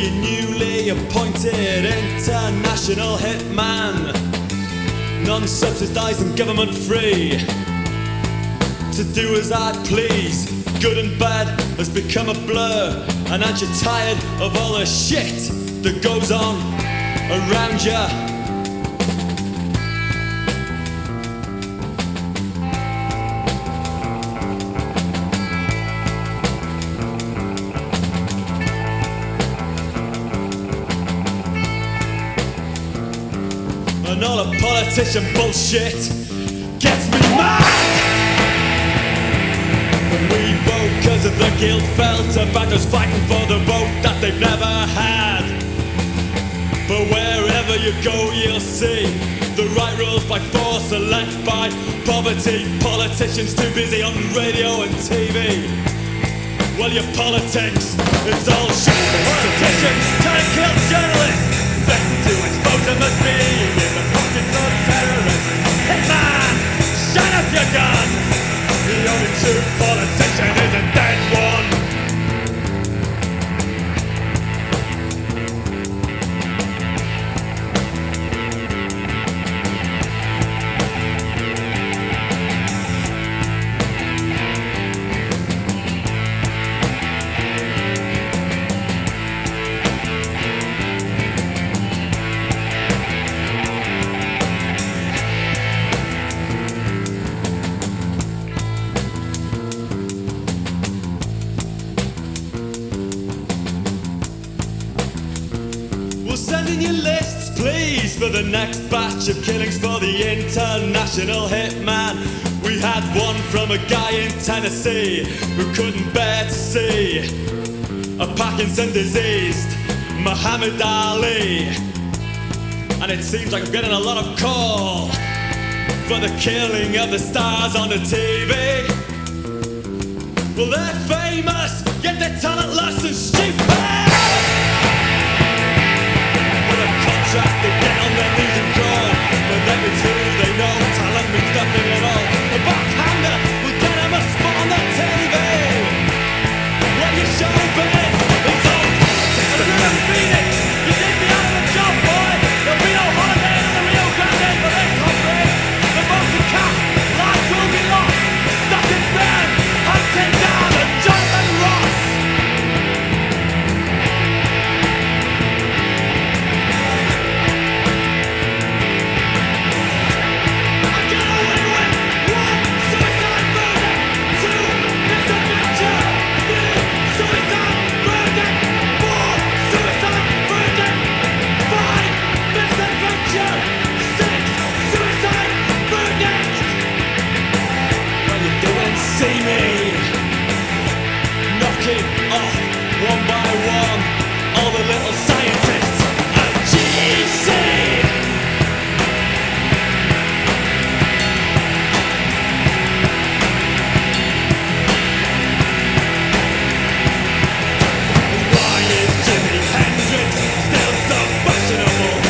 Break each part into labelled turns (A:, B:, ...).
A: your newly appointed international hitman, non-subsidised and government free, to do as I please. Good and bad has become a blur, and aren't you tired of all the shit that goes on around ya? And all the politician bullshit gets me mad. When we vote cause of the guilt felt about us fighting for the vote that they've never had. But wherever you go you'll see the right rules by force are left by poverty. Politicians too busy on radio and TV. Well, your politics is all shit. Politicians try to kill journalists. Then to expose them as being in the pockets of terrorists. Hitman, shut up your gun. The only true politician is a dead one. Send in your lists, please, for the next batch of killings for the international hitman. We had one from a guy in Tennessee who couldn't bear to see a Parkinson diseased Muhammad Ali. And it seems like I'm getting a lot of call for the killing of the stars on the TV. Well, they're famous, yet they're talentless and stupid. They get on their knees and crawl, but that is who they know. Talent means nothing at all. A backhander will get them a spot on the TV. When you show biz, it's all politics. But you're a phoenix. You did me out of a job, boy. There'll be no holiday in the Rio Grande for this country. The motor cat, life will be lost. Stuck in bed, hunting down a Jonathan Ross. See me knocking off one by one all the little scientists at GEC. Why is Jimi Hendrix still so fashionable?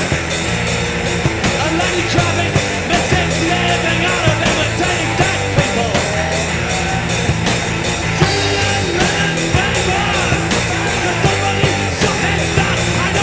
A: And Lenny Kravitz makes living out of imitating dead people. Somebody shot his dad and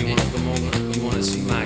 B: You wanna come over? You wanna see my